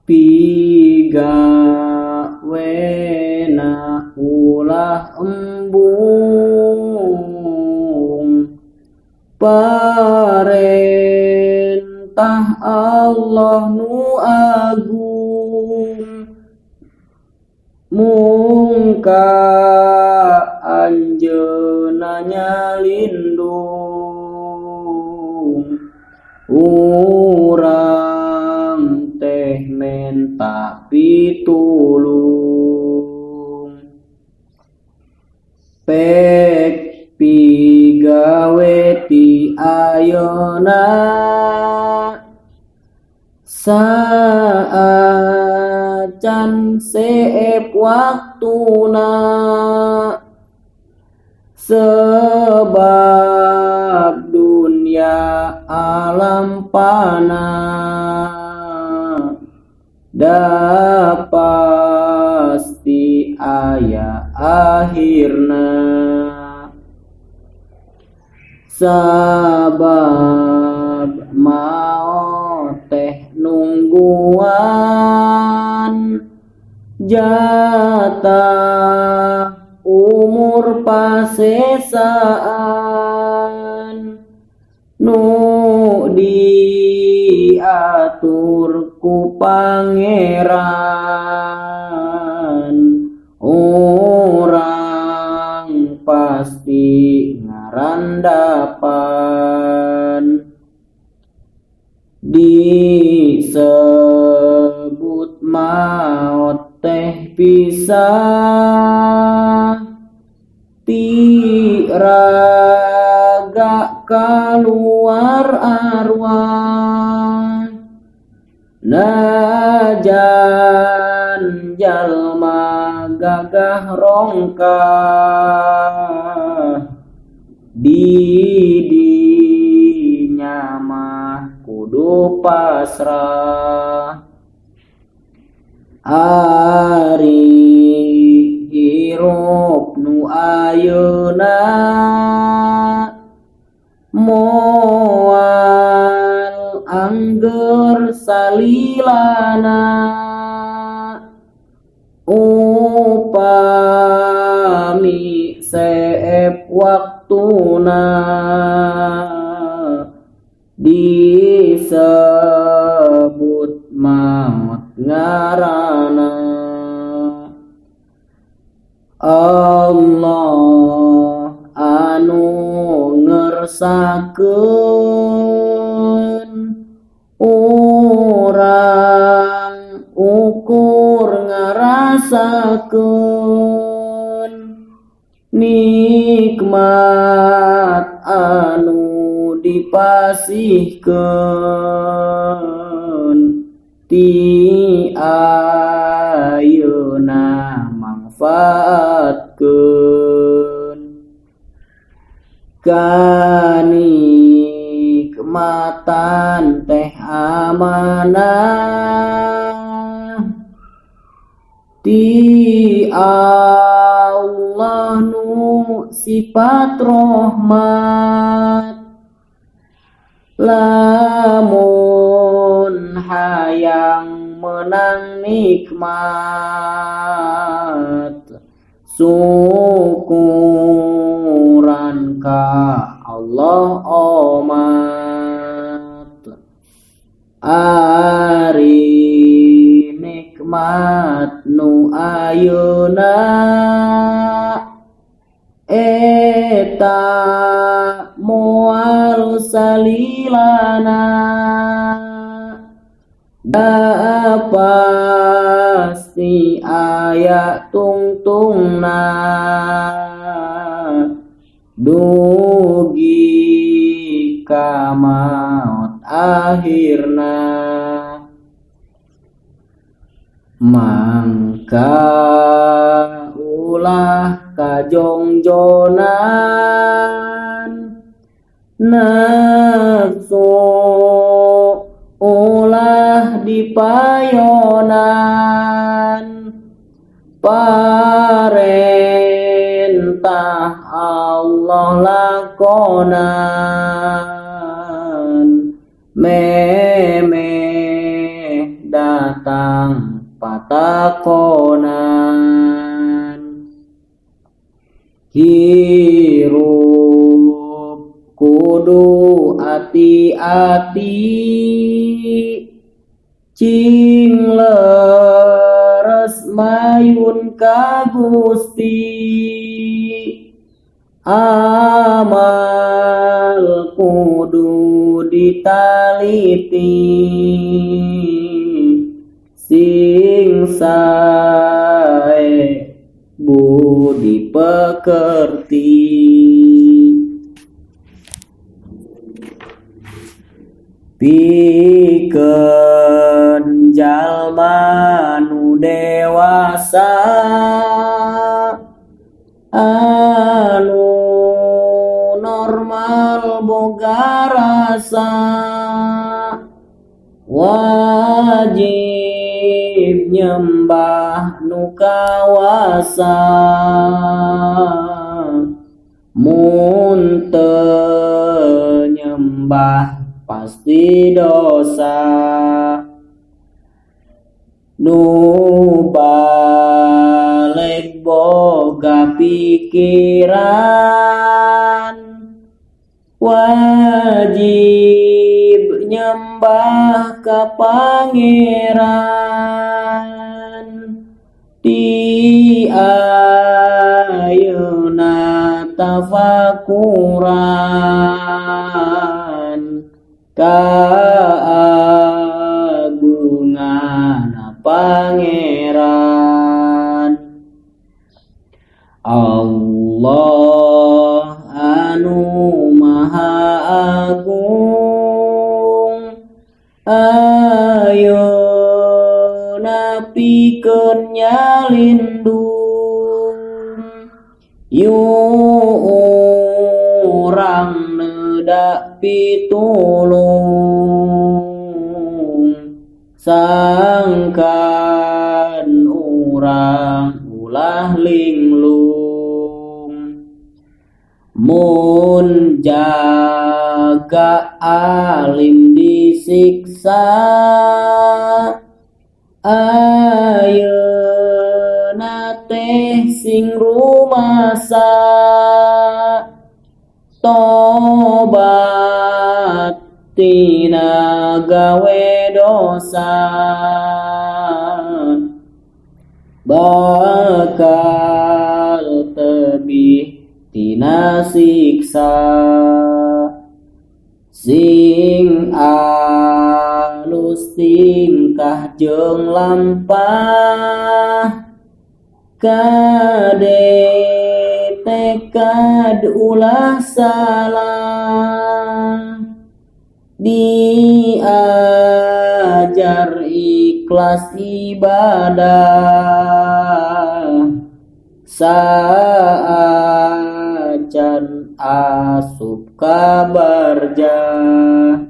pigawena ulah embung, perintah Allah nu agung, mungka anjeunna nyalindung, urang teh menta pitulung. Pek pigawe ti ayeuna saacan seep waktuna, sebab dunia alam fana, da pasti aya akhirna. Sabab maot teh nungguan, jatah umur pasesaan, nu diatur ku Pangeran, urang pasti ngarandapan. Disebut maot teh pisah, ti raga kaluar arwah, najan jalma gagah rongkah, didinya mah kudu pasrah. Ari hirup nu ayeuna moal angger salilana, upami seep waktuna disebut maot ngaranna. Allah anu ngersakeun, urang ukur ngarasakeun, nikmat anu dipasihkeun, ti ayeuna mangfaatkeun. Kanikmatan teh amanah ti Allah nu sifat rahmat, lamun hayang menang nikmat, syukuran ka Allah omat. Ari nikmat nu ayeuna eta moal salilana, da pasti aya tungtungna, dugi ka maot akhirna. Mangka ulah kajongjonan, nafsu ulah dipayonan, parentah Allah lakonan, memeh datang datang patakonan. Hirup kudu ati-ati, cing leres mayun ka Gusti. Amal kudu ditaliti, sing sae budi pekerti. Pikeun jalma nu dewasa, anu normal boga rasa, wajib nyembah nu kawasa. Mun teu nyembah pasti dosa. Nu balik boga pikiran, wajib nyembah ka Pangeran. Ti ayeuna tafakuran, kaagungan Pangeran. Allah anu maha agung, ayeuna pikeun nyalindung. Urang neuda pitulung, sangkan urang ulah linglung. Mun jaga alim disiksa, ayeuna teh sing rumasa. Tobat tina gawe dosa, bakal tebih tina siksa. Sing alus tingkah jeung lampah, kade tekad ulah salah. Diajar ikhlas ibadah, saacan asup kabarjah.